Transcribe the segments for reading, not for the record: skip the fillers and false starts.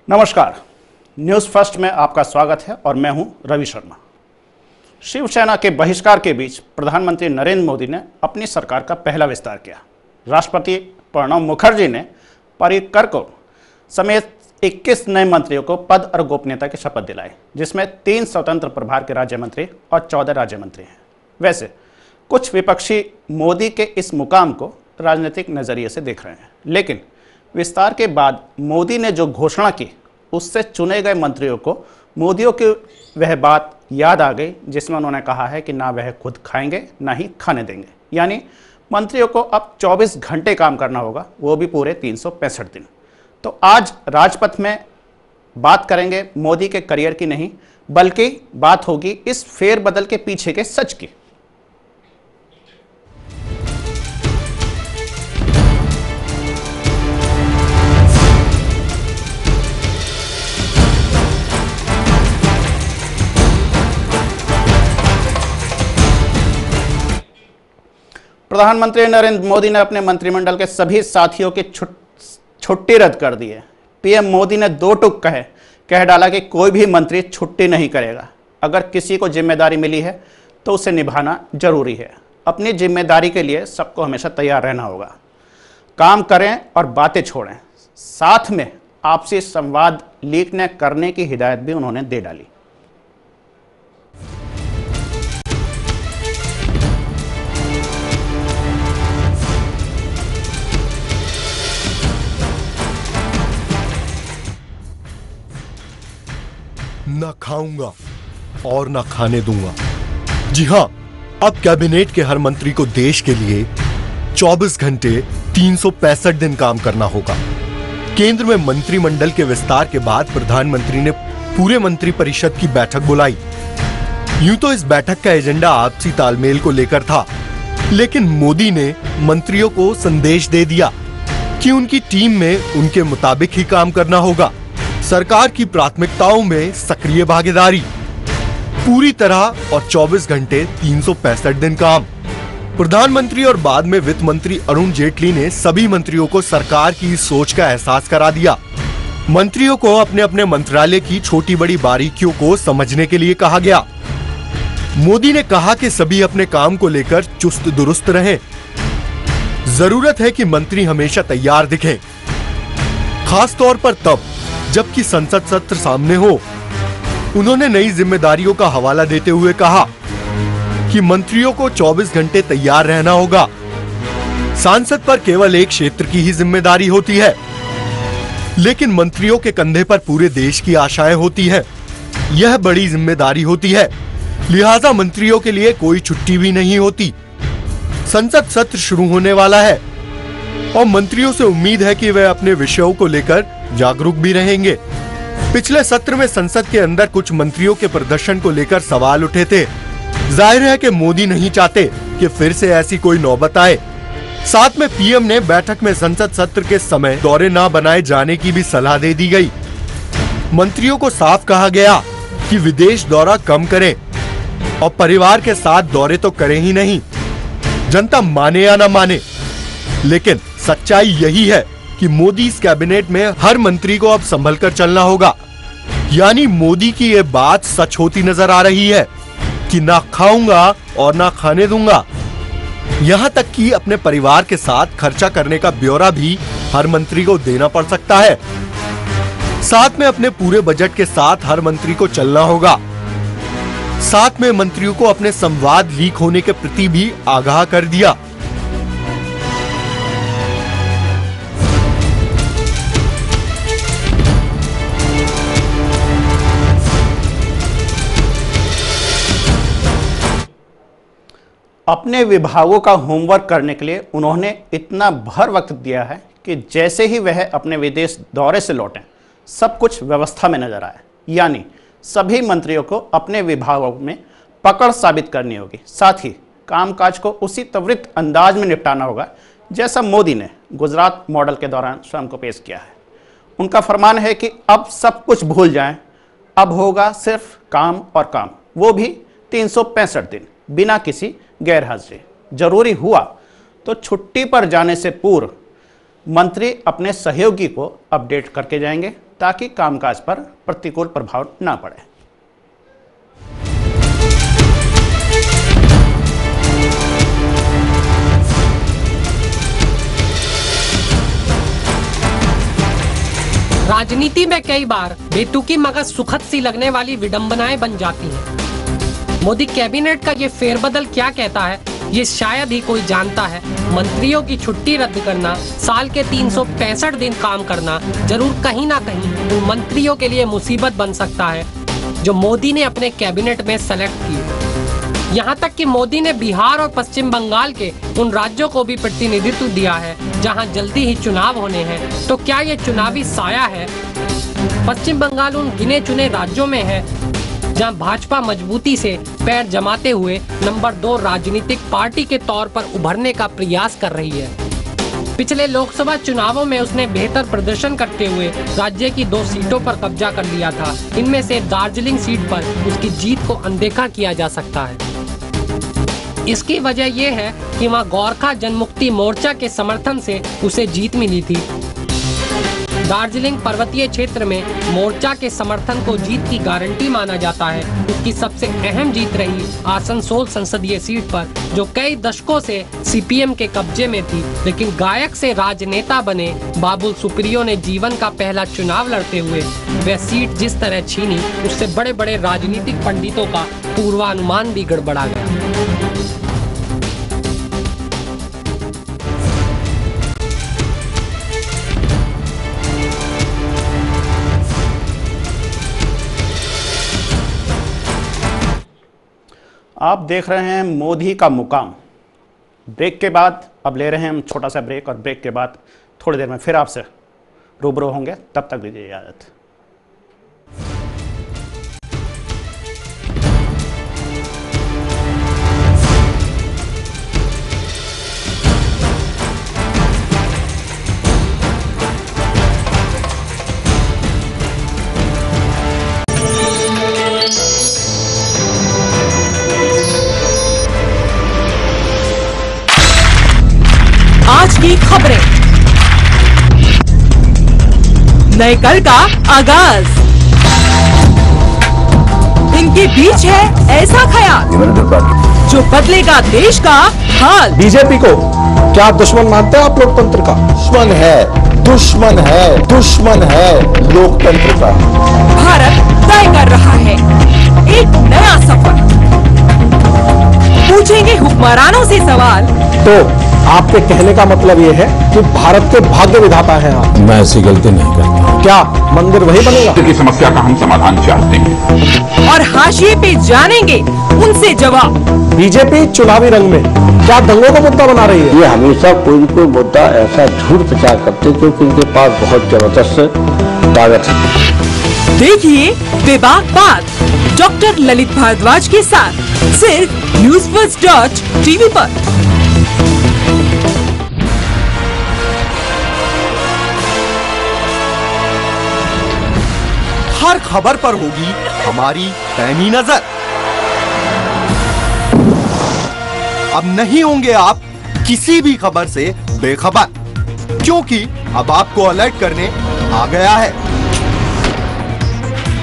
नमस्कार, news first में आपका स्वागत है और मैं हूं रवि शर्मा। शिवसेना के बहिष्कार के बीच प्रधानमंत्री नरेंद्र मोदी ने अपनी सरकार का पहला विस्तार किया। राष्ट्रपति प्रणब मुखर्जी ने पर्रिकर को समेत 21 नए मंत्रियों को पद और गोपनीयता की शपथ दिलाई, जिसमें 3 स्वतंत्र प्रभार के राज्य मंत्री और 14 राज्य मंत्री हैं। वैसे कुछ विपक्षी मोदी के इस मुकाम को राजनीतिक नज़रिए से देख रहे हैं, लेकिन विस्तार के बाद मोदी ने जो घोषणा की उससे चुने गए मंत्रियों को मोदियों की वह बात याद आ गई जिसमें उन्होंने कहा है कि ना वह खुद खाएंगे ना ही खाने देंगे। यानी मंत्रियों को अब 24 घंटे काम करना होगा, वो भी पूरे 365 दिन। तो आज राजपथ में बात करेंगे मोदी के करियर की नहीं, बल्कि बात होगी इस फेरबदल के पीछे के सच की। प्रधानमंत्री नरेंद्र मोदी ने अपने मंत्रिमंडल के सभी साथियों की छुट्टी रद्द कर दी है। पीएम मोदी ने 2 टूक कह डाला कि कोई भी मंत्री छुट्टी नहीं करेगा। अगर किसी को जिम्मेदारी मिली है तो उसे निभाना जरूरी है। अपनी जिम्मेदारी के लिए सबको हमेशा तैयार रहना होगा। काम करें और बातें छोड़ें। साथ में आपसी संवाद लीक न करने की हिदायत भी उन्होंने दे डाली। ना खाऊंगा और ना खाने दूंगा। जी हां, अब कैबिनेट के हर मंत्री को देश के लिए 24 घंटे 365 दिन काम करना होगा। केंद्र में मंत्रिमंडल के विस्तार के बाद प्रधानमंत्री ने पूरे मंत्रिपरिषद की बैठक बुलाई। यूं तो इस बैठक का एजेंडा आपसी तालमेल को लेकर था, लेकिन मोदी ने मंत्रियों को संदेश दे दिया कि उनकी टीम में उनके मुताबिक ही काम करना होगा। सरकार की प्राथमिकताओं में सक्रिय भागीदारी, पूरी तरह और 24 घंटे 365 दिन काम। प्रधानमंत्री और बाद में वित्त मंत्री अरुण जेटली ने सभी मंत्रियों को सरकार की इस सोच का एहसास करा दिया। मंत्रियों को अपने अपने मंत्रालय की छोटी बड़ी बारीकियों को समझने के लिए कहा गया। मोदी ने कहा कि सभी अपने काम को लेकर चुस्त दुरुस्त रहें। जरूरत है कि मंत्री हमेशा तैयार दिखें, खास तौर पर तब जबकि संसद सत्र सामने हो। उन्होंने नई जिम्मेदारियों का हवाला देते हुए कहा कि मंत्रियों को 24 घंटे तैयार रहना होगा। सांसद पर केवल एक क्षेत्र की ही जिम्मेदारी होती है, लेकिन मंत्रियों के कंधे पर पूरे देश की आशाएं होती हैं। यह बड़ी जिम्मेदारी होती है, लिहाजा मंत्रियों के लिए कोई छुट्टी भी नहीं होती। संसद सत्र शुरू होने वाला है और मंत्रियों से उम्मीद है कि वे अपने विषयों को लेकर जागरूक भी रहेंगे। पिछले सत्र में संसद के अंदर कुछ मंत्रियों के प्रदर्शन को लेकर सवाल उठे थे। जाहिर है कि मोदी नहीं चाहते कि फिर से ऐसी कोई नौबत आए। साथ में पीएम ने बैठक में संसद सत्र के समय दौरे न बनाए जाने की भी सलाह दे दी गई। मंत्रियों को साफ कहा गया कि विदेश दौरा कम करें और परिवार के साथ दौरे तो करें ही नहीं। जनता माने या न माने, लेकिन सच्चाई यही है कि मोदी इस कैबिनेट में हर मंत्री को अब संभल कर चलना होगा। यानी मोदी की ये बात सच होती नजर आ रही है कि ना खाऊंगा और ना खाने दूंगा। यहां तक कि अपने परिवार के साथ खर्चा करने का ब्यौरा भी हर मंत्री को देना पड़ सकता है। साथ में अपने पूरे बजट के साथ हर मंत्री को चलना होगा। साथ में मंत्रियों को अपने संवाद लीक होने के प्रति भी आगाह कर दिया। अपने विभागों का होमवर्क करने के लिए उन्होंने इतना भर वक्त दिया है कि जैसे ही वह अपने विदेश दौरे से लौटें, सब कुछ व्यवस्था में नजर आए। यानी सभी मंत्रियों को अपने विभागों में पकड़ साबित करनी होगी। साथ ही कामकाज को उसी त्वरित अंदाज में निपटाना होगा जैसा मोदी ने गुजरात मॉडल के दौरान स्वयं को पेश किया है। उनका फरमान है कि अब सब कुछ भूल जाएं, अब होगा सिर्फ काम और काम, वो भी 365 दिन बिना किसी गैर हाजिरी। जरूरी हुआ तो छुट्टी पर जाने से पूर्व मंत्री अपने सहयोगी को अपडेट करके जाएंगे। ताकि कामकाज पर प्रतिकूल प्रभाव न पड़े। राजनीति में कई बार बेतुकी मगर सुखद सी लगने वाली विडंबनाएं बन जाती हैं। मोदी कैबिनेट का ये फेरबदल क्या कहता है, ये शायद ही कोई जानता है। मंत्रियों की छुट्टी रद्द करना, साल के 365 दिन काम करना जरूर कहीं ना कहीं उन मंत्रियों के लिए मुसीबत बन सकता है जो मोदी ने अपने कैबिनेट में सेलेक्ट किए। यहाँ तक कि मोदी ने बिहार और पश्चिम बंगाल के उन राज्यों को भी प्रतिनिधित्व दिया है जहाँ जल्दी ही चुनाव होने हैं। तो क्या ये चुनावी साया है? पश्चिम बंगाल उन गिने चुने राज्यों में है जहां भाजपा मजबूती से पैर जमाते हुए नंबर 2 राजनीतिक पार्टी के तौर पर उभरने का प्रयास कर रही है। पिछले लोकसभा चुनावों में उसने बेहतर प्रदर्शन करते हुए राज्य की 2 सीटों पर कब्जा कर लिया था। इनमें से दार्जिलिंग सीट पर उसकी जीत को अनदेखा किया जा सकता है। इसकी वजह यह है कि वहां गोरखा जनमुक्ति मोर्चा के समर्थन से उसे जीत मिली थी। दार्जिलिंग पर्वतीय क्षेत्र में मोर्चा के समर्थन को जीत की गारंटी माना जाता है। उसकी सबसे अहम जीत रही आसनसोल संसदीय सीट पर, जो कई दशकों से सीपीएम के कब्जे में थी। लेकिन गायक से राजनेता बने बाबुल सुप्रियो ने जीवन का पहला चुनाव लड़ते हुए वह सीट जिस तरह छीनी, उससे बड़े बड़े राजनीतिक पंडितों का पूर्वानुमान भी गड़बड़ा गया। आप देख रहे हैं मोदी का मुकाम। ब्रेक के बाद अब ले रहे हैं हम छोटा सा ब्रेक, और ब्रेक के बाद थोड़ी देर में फिर आपसे रूबरू होंगे। तब तक दीजिए इजाजत। आज की खबरें, नए कल का आगाज, इनके बीच है ऐसा ख्याल जो बदलेगा देश का हाल। बीजेपी को क्या दुश्मन मानते हैं आप लोकतंत्र का? दुश्मन है, दुश्मन है, दुश्मन है लोकतंत्र का। भारत तय कर रहा है एक नया सफर। पूछेंगे हुक्मरानों से सवाल। तो आपके कहने का मतलब ये है कि भारत के भाग्य विधाता हैं आप? मैं ऐसी गलती नहीं करता। क्या मंदिर वही बनेगा? की समस्या का हम समाधान चाहते हैं। और हाशिए पे जानेंगे उनसे जवाब। बीजेपी चुनावी रंग में क्या दंगों को मुद्दा बना रही है? ये हमेशा कोई न कोई मुद्दा ऐसा झूठ प्रचार करते हैं क्योंकि इनके पास बहुत जबरदस्त ताकत है। देखिए बेबाक बात डॉक्टर ललित भारद्वाज के साथ सिर्फ NewsFirst.tv पर। हर खबर पर होगी हमारी पैनी नजर। अब नहीं होंगे आप किसी भी खबर से बेखबर, क्योंकि अब आपको अलर्ट करने आ गया है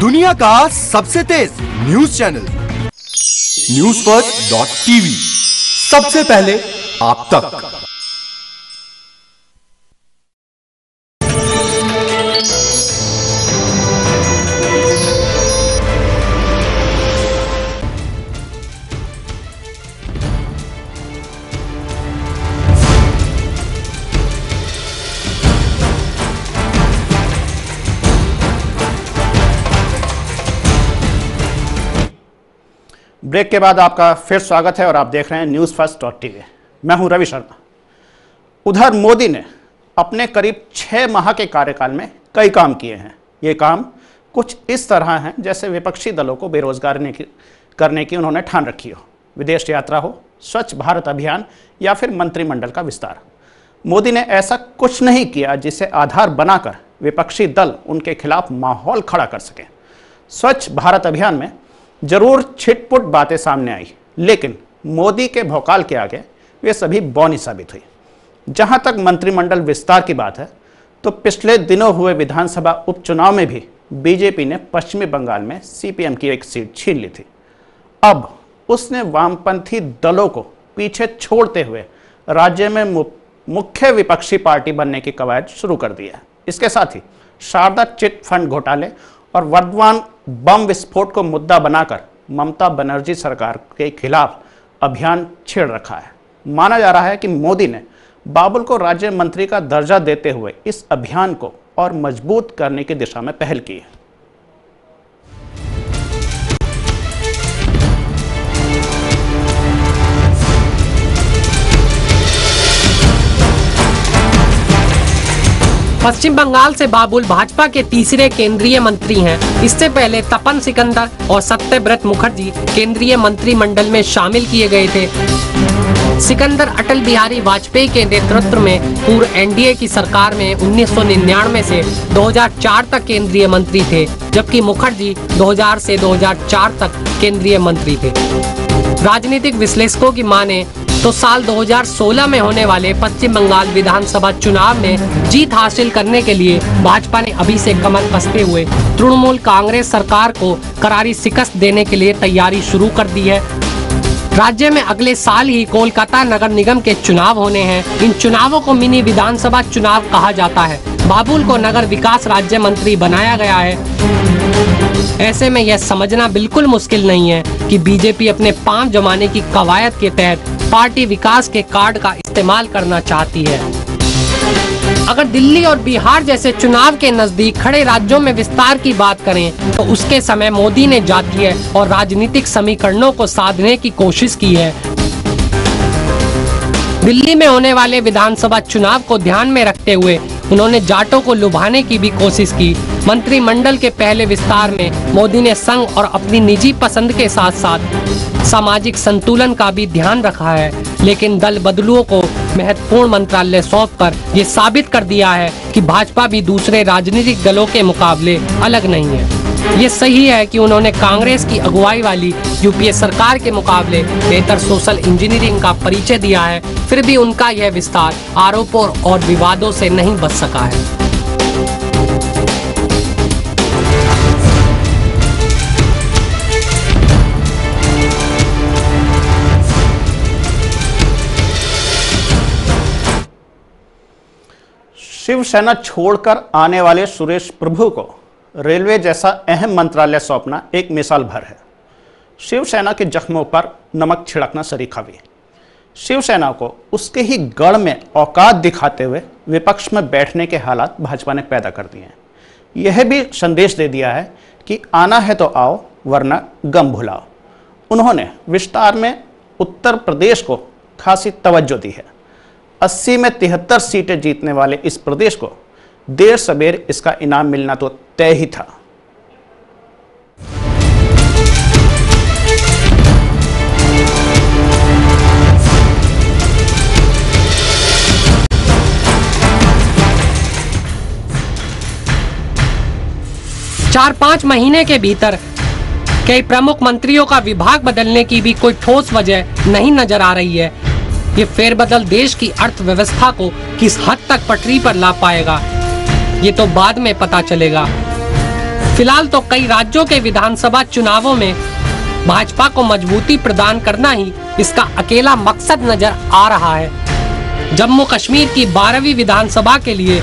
दुनिया का सबसे तेज न्यूज चैनल NewsFirst.tv। सबसे पहले आप तक। ब्रेक के बाद आपका फिर स्वागत है और आप देख रहे हैं NewsFirst.tv। मैं हूं रवि शर्मा। उधर मोदी ने अपने करीब 6 माह के कार्यकाल में कई काम किए हैं। ये काम कुछ इस तरह हैं जैसे विपक्षी दलों को बेरोजगार करने की उन्होंने ठान रखी हो, विदेश यात्रा हो, स्वच्छ भारत अभियान या फिर मंत्रिमंडल का विस्तार। मोदी ने ऐसा कुछ नहीं किया जिसे आधार बनाकर विपक्षी दल उनके खिलाफ माहौल खड़ा कर सके। स्वच्छ भारत अभियान में जरूर छिटपुट बातें सामने आई, लेकिन मोदी के भौकाल के आगे वे सभी बौनी साबित हुई। जहां तक मंत्रिमंडल विस्तार की बात है, तो पिछले दिनों हुए विधानसभा उपचुनाव में भी बीजेपी ने पश्चिमी बंगाल में सीपीएम की एक सीट छीन ली थी। अब उसने वामपंथी दलों को पीछे छोड़ते हुए राज्य में मुख्य विपक्षी पार्टी बनने की कवायद शुरू कर दी है। इसके साथ ही शारदा चिट फंड घोटाले और वर्धमान बम विस्फोट को मुद्दा बनाकर ममता बनर्जी सरकार के खिलाफ अभियान छेड़ रखा है। माना जा रहा है कि मोदी ने बाबुल को राज्य मंत्री का दर्जा देते हुए इस अभियान को और मजबूत करने की दिशा में पहल की है। पश्चिम बंगाल से बाबुल भाजपा के तीसरे केंद्रीय मंत्री हैं। इससे पहले तपन सिकंदर और सत्यव्रत मुखर्जी केंद्रीय मंत्रिमंडल में शामिल किए गए थे। सिकंदर अटल बिहारी वाजपेयी के नेतृत्व में पूर्व एनडीए की सरकार में 1999 से 2004 तक केंद्रीय मंत्री थे, जबकि मुखर्जी 2000 से 2004 तक केंद्रीय मंत्री थे। राजनीतिक विश्लेषकों की माने तो साल 2016 में होने वाले पश्चिम बंगाल विधानसभा चुनाव में जीत हासिल करने के लिए भाजपा ने अभी से कमर कसते हुए तृणमूल कांग्रेस सरकार को करारी शिकस्त देने के लिए तैयारी शुरू कर दी है। राज्य में अगले साल ही कोलकाता नगर निगम के चुनाव होने हैं। इन चुनावों को मिनी विधानसभा चुनाव कहा जाता है। बाबुल को नगर विकास राज्य मंत्री बनाया गया है। ऐसे में यह समझना बिल्कुल मुश्किल नहीं है कि बीजेपी अपने पांव जमाने की कवायद के तहत पार्टी विकास के कार्ड का इस्तेमाल करना चाहती है। अगर दिल्ली और बिहार जैसे चुनाव के नजदीक खड़े राज्यों में विस्तार की बात करें तो उसके समय मोदी ने जातीय और राजनीतिक समीकरणों को साधने की कोशिश की है। दिल्ली में होने वाले विधानसभा चुनाव को ध्यान में रखते हुए उन्होंने जाटों को लुभाने की भी कोशिश की। मंत्रिमंडल के पहले विस्तार में मोदी ने संघ और अपनी निजी पसंद के साथ साथ सामाजिक संतुलन का भी ध्यान रखा है, लेकिन दल बदलुओं को महत्वपूर्ण मंत्रालय सौंपकर ये साबित कर दिया है कि भाजपा भी दूसरे राजनीतिक दलों के मुकाबले अलग नहीं है। ये सही है कि उन्होंने कांग्रेस की अगुवाई वाली यूपीए सरकार के मुकाबले बेहतर सोशल इंजीनियरिंग का परिचय दिया है, फिर भी उनका यह विस्तार आरोपों और विवादों से नहीं बच सका है। शिवसेना छोड़कर आने वाले सुरेश प्रभु को रेलवे जैसा अहम मंत्रालय सौंपना एक मिसाल भर है। शिवसेना के जख्मों पर नमक छिड़कना सरीखा भी। शिवसेना को उसके ही गढ़ में औकात दिखाते हुए विपक्ष में बैठने के हालात भाजपा ने पैदा कर दिए हैं। यह भी संदेश दे दिया है कि आना है तो आओ वरना गम भुलाओ। उन्होंने विस्तार में उत्तर प्रदेश को खासी तवज्जो दी है। 80 में 73 सीटें जीतने वाले इस प्रदेश को देर सबेर इसका इनाम मिलना तो तय ही था। चार 5 महीने के भीतर कई प्रमुख मंत्रियों का विभाग बदलने की भी कोई ठोस वजह नहीं नजर आ रही है। ये फेरबदल देश की अर्थव्यवस्था को किस हद तक पटरी पर ला पाएगा, ये तो बाद में पता चलेगा। फिलहाल तो कई राज्यों के विधानसभा चुनावों में भाजपा को मजबूती प्रदान करना ही इसका अकेला मकसद नजर आ रहा है। जम्मू कश्मीर की 12वीं विधानसभा के लिए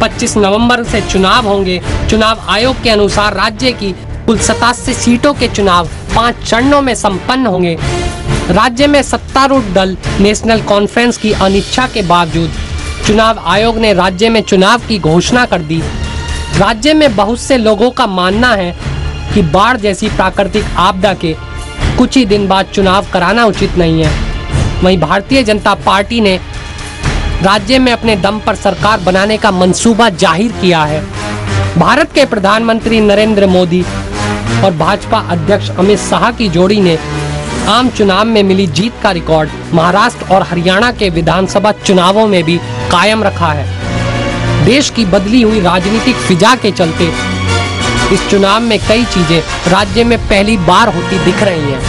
25 नवंबर से चुनाव होंगे। चुनाव आयोग के अनुसार राज्य की कुल 87 सीटों के चुनाव 5 चरणों में संपन्न होंगे। राज्य में सत्तारूढ़ दल नेशनल कॉन्फ्रेंस की अनिच्छा के बावजूद चुनाव आयोग ने राज्य में चुनाव की घोषणा कर दी। राज्य में बहुत से लोगों का मानना है कि बाढ़ जैसी प्राकृतिक आपदा के कुछ ही दिन बाद चुनाव कराना उचित नहीं है। वहीं भारतीय जनता पार्टी ने राज्य में अपने दम पर सरकार बनाने का मंसूबा जाहिर किया है। भारत के प्रधानमंत्री नरेंद्र मोदी और भाजपा अध्यक्ष अमित शाह की जोड़ी ने आम चुनाव में मिली जीत का रिकॉर्ड महाराष्ट्र और हरियाणा के विधानसभा चुनावों में भी कायम रखा है। देश की बदली हुई राजनीतिक फिजा के चलते इस चुनाव में कई चीजें राज्य में पहली बार होती दिख रही हैं।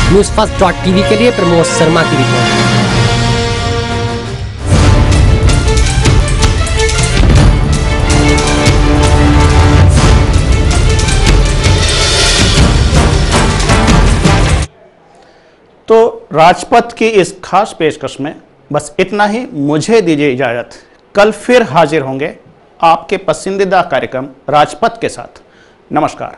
NewsFirst.tv के लिए प्रमोद शर्मा की रिपोर्ट। राजपथ की इस खास पेशकश में बस इतना ही। मुझे दीजिए इजाजत। कल फिर हाजिर होंगे आपके पसंदीदा कार्यक्रम राजपथ के साथ। नमस्कार।